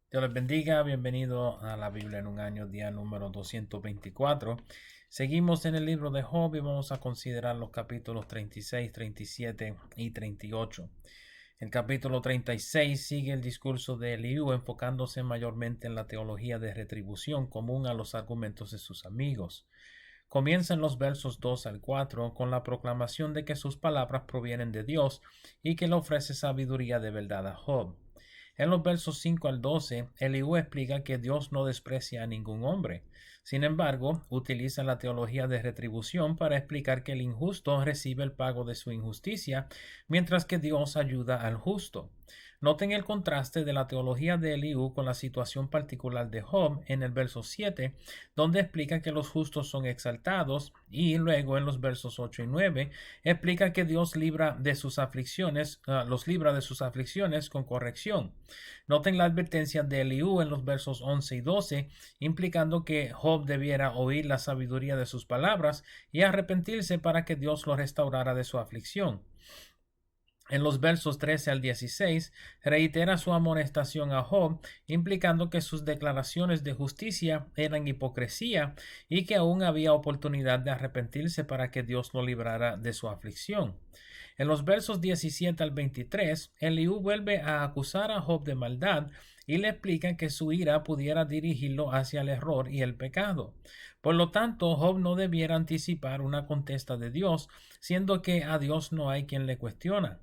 Dios les bendiga, bienvenido a la Biblia en un año, día número 224. Seguimos en el libro de Job y vamos a considerar los capítulos 36, 37 y 38. El capítulo 36 sigue el discurso de Eliú, enfocándose mayormente en la teología de retribución común a los argumentos de sus amigos. Comienza en los versos 2 al 4 con la proclamación de que sus palabras provienen de Dios y que le ofrece sabiduría de verdad a Job. En los versos 5 al 12, Eliú explica que Dios no desprecia a ningún hombre. Sin embargo, utiliza la teología de retribución para explicar que el injusto recibe el pago de su injusticia, mientras que Dios ayuda al justo. Noten el contraste de la teología de Eliú con la situación particular de Job en el verso 7, donde explica que los justos son exaltados, y luego en los versos 8 y 9 explica que Dios libra de sus aflicciones, los libra de sus aflicciones con corrección. Noten la advertencia de Eliú en los versos 11 y 12, implicando que Job debiera oír la sabiduría de sus palabras y arrepentirse para que Dios lo restaurara de su aflicción. En los versos 13 al 16, reitera su amonestación a Job, implicando que sus declaraciones de justicia eran hipocresía y que aún había oportunidad de arrepentirse para que Dios lo librara de su aflicción. En los versos 17 al 23, Eliú vuelve a acusar a Job de maldad y le explica que su ira pudiera dirigirlo hacia el error y el pecado. Por lo tanto, Job no debiera anticipar una contesta de Dios, siendo que a Dios no hay quien le cuestiona.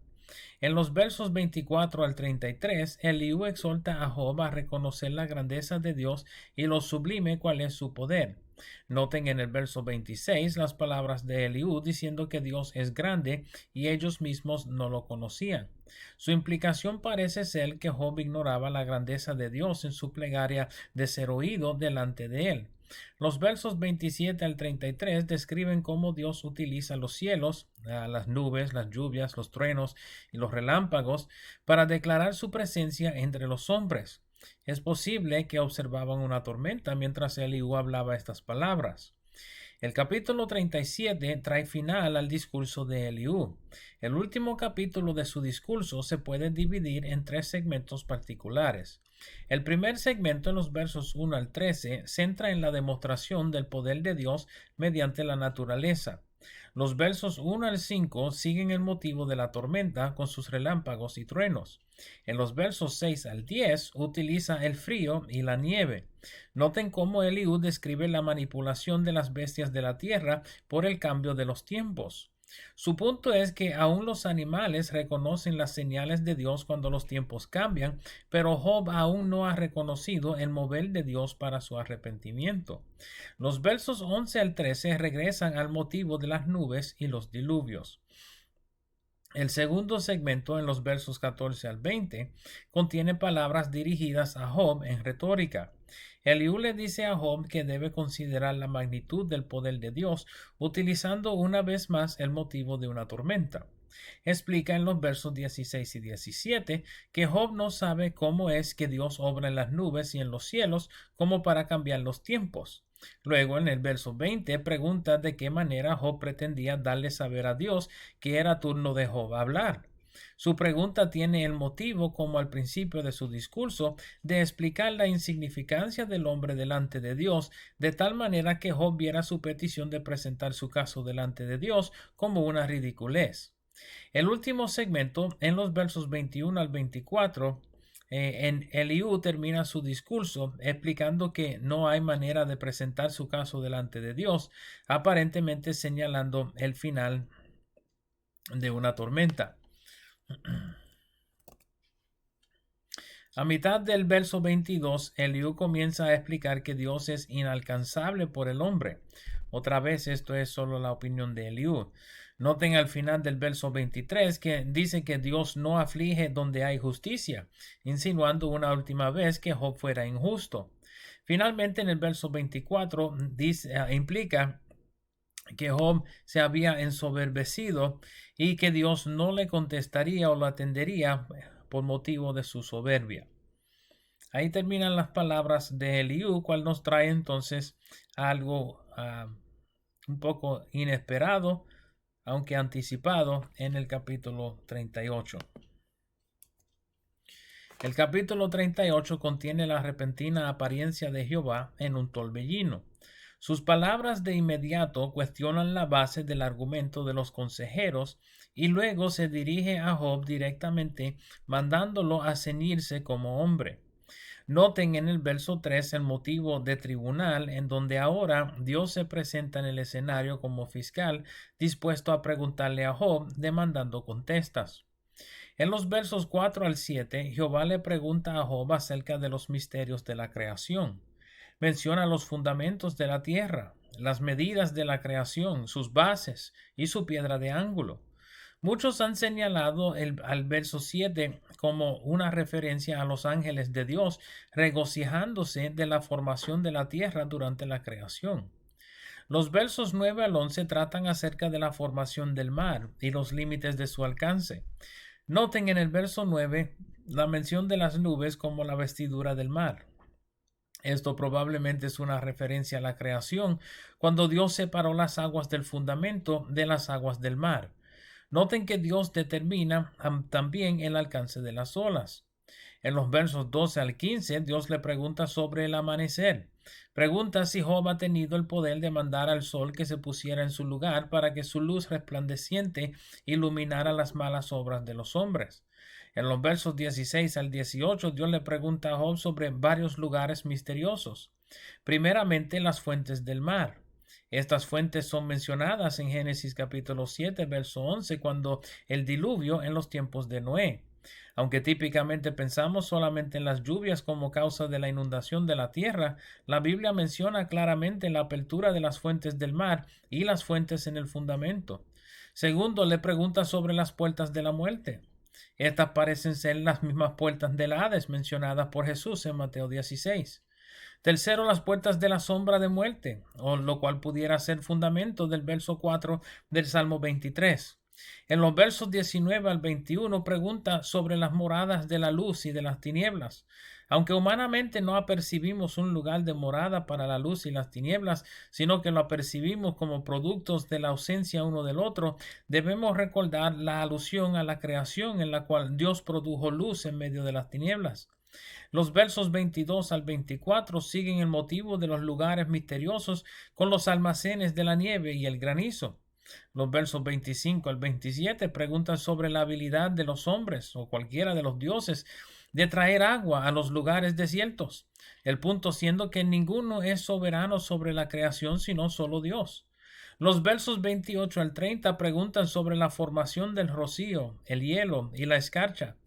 En los versos 24 al 33, Eliú exhorta a Job a reconocer la grandeza de Dios y lo sublime cuál es su poder. Noten en el verso 26 las palabras de Eliú diciendo que Dios es grande y ellos mismos no lo conocían. Su implicación parece ser que Job ignoraba la grandeza de Dios en su plegaria de ser oído delante de él. Los versos 27 al 33 describen cómo Dios utiliza los cielos, las nubes, las lluvias, los truenos y los relámpagos para declarar su presencia entre los hombres. Es posible que observaban una tormenta mientras Eliú hablaba estas palabras. El capítulo 37 trae final al discurso de Eliú. El último capítulo de su discurso se puede dividir en tres segmentos particulares. El primer segmento, en los versos 1 al 13, centra en la demostración del poder de Dios mediante la naturaleza. Los versos 1 al 5 siguen el motivo de la tormenta con sus relámpagos y truenos. En los versos 6 al 10 utiliza el frío y la nieve. Noten cómo Eliú describe la manipulación de las bestias de la tierra por el cambio de los tiempos. Su punto es que aún los animales reconocen las señales de Dios cuando los tiempos cambian, pero Job aún no ha reconocido el mover de Dios para su arrepentimiento. Los versos 11 al 13 regresan al motivo de las nubes y los diluvios. El segundo segmento, en los versos 14 al 20, contiene palabras dirigidas a Job en retórica. Eliú le dice a Job que debe considerar la magnitud del poder de Dios, utilizando una vez más el motivo de una tormenta. Explica en los versos 16 y 17 que Job no sabe cómo es que Dios obra en las nubes y en los cielos como para cambiar los tiempos. Luego, en el verso 20, pregunta de qué manera Job pretendía darle saber a Dios que era turno de Job hablar. Su pregunta tiene el motivo, como al principio de su discurso, de explicar la insignificancia del hombre delante de Dios, de tal manera que Job viera su petición de presentar su caso delante de Dios como una ridiculez. El último segmento, en los versos 21 al 24, en Eliú termina su discurso explicando que no hay manera de presentar su caso delante de Dios, aparentemente señalando el final de una tormenta. A mitad del verso 22, Eliú comienza a explicar que Dios es inalcanzable por el hombre. Otra vez, esto es solo la opinión de Eliú. Noten al final del verso 23 que dice que Dios no aflige donde hay justicia, insinuando una última vez que Job fuera injusto. Finalmente, en el verso 24 implica que Job se había ensoberbecido y que Dios no le contestaría o lo atendería por motivo de su soberbia. Ahí terminan las palabras de Eliú, cual nos trae entonces algo un poco inesperado, aunque anticipado en el capítulo 38. El capítulo 38 contiene la repentina apariencia de Jehová en un torbellino. Sus palabras de inmediato cuestionan la base del argumento de los consejeros y luego se dirige a Job directamente, mandándolo a ceñirse como hombre. Noten en el verso 3 el motivo de tribunal, en donde ahora Dios se presenta en el escenario como fiscal, dispuesto a preguntarle a Job, demandando contestas. En los versos 4 al 7, Jehová le pregunta a Job acerca de los misterios de la creación. Menciona los fundamentos de la tierra, las medidas de la creación, sus bases y su piedra de ángulo. Muchos han señalado al verso 7 como una referencia a los ángeles de Dios regocijándose de la formación de la tierra durante la creación. Los versos 9 al 11 tratan acerca de la formación del mar y los límites de su alcance. Noten en el verso 9 la mención de las nubes como la vestidura del mar. Esto probablemente es una referencia a la creación, cuando Dios separó las aguas del fundamento de las aguas del mar. Noten que Dios determina también el alcance de las olas. En los versos 12 al 15, Dios le pregunta sobre el amanecer. Pregunta si Job ha tenido el poder de mandar al sol que se pusiera en su lugar para que su luz resplandeciente iluminara las malas obras de los hombres. En los versos 16 al 18, Dios le pregunta a Job sobre varios lugares misteriosos. Primeramente, las fuentes del mar. Estas fuentes son mencionadas en Génesis capítulo 7, verso 11, cuando el diluvio en los tiempos de Noé. Aunque típicamente pensamos solamente en las lluvias como causa de la inundación de la tierra, la Biblia menciona claramente la apertura de las fuentes del mar y las fuentes en el fundamento. Segundo, le pregunta sobre las puertas de la muerte. Estas parecen ser las mismas puertas del Hades mencionadas por Jesús en Mateo 16. Tercero, las puertas de la sombra de muerte, o lo cual pudiera ser fundamento del verso 4 del Salmo 23. En los versos 19 al 21 pregunta sobre las moradas de la luz y de las tinieblas. Aunque humanamente no apercibimos un lugar de morada para la luz y las tinieblas, sino que lo apercibimos como productos de la ausencia uno del otro, debemos recordar la alusión a la creación en la cual Dios produjo luz en medio de las tinieblas. Los versos 22 al 24 siguen el motivo de los lugares misteriosos con los almacenes de la nieve y el granizo. Los versos 25 al 27 preguntan sobre la habilidad de los hombres o cualquiera de los dioses de traer agua a los lugares desiertos. El punto siendo que ninguno es soberano sobre la creación sino solo Dios. Los versos 28 al 30 preguntan sobre la formación del rocío, el hielo y la escarcha.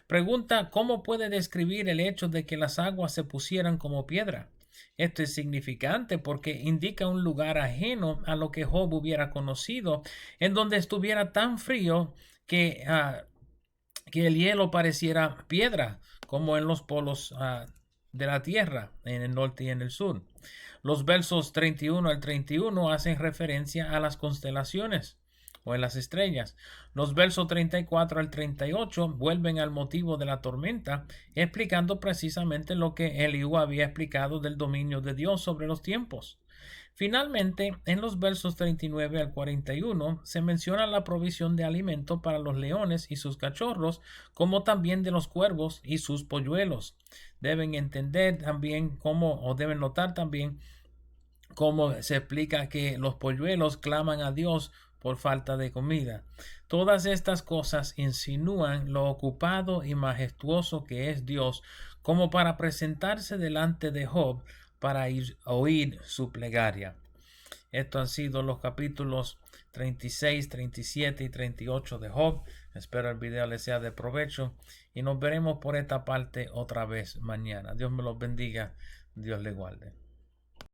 Pregunta cómo puede describir el hecho de que las aguas se pusieran como piedra. Esto es significante porque indica un lugar ajeno a lo que Job hubiera conocido, en donde estuviera tan frío que el hielo pareciera piedra, como en los polos de la tierra, en el norte y en el sur. Los versos 31 al 31 hacen referencia a las constelaciones o en las estrellas. Los versos 34 al 38 vuelven al motivo de la tormenta, explicando precisamente lo que Eliú había explicado del dominio de Dios sobre los tiempos. Finalmente, en los versos 39 al 41 se menciona la provisión de alimento para los leones y sus cachorros, como también de los cuervos y sus polluelos. Deben entender también deben notar también cómo se explica que los polluelos claman a Dios por falta de comida. Todas estas cosas insinúan lo ocupado y majestuoso que es Dios, como para presentarse delante de Job para oír su plegaria. Estos han sido los capítulos 36, 37 y 38 de Job. Espero el video les sea de provecho y nos veremos por esta parte otra vez mañana. Dios me los bendiga. Dios le guarde.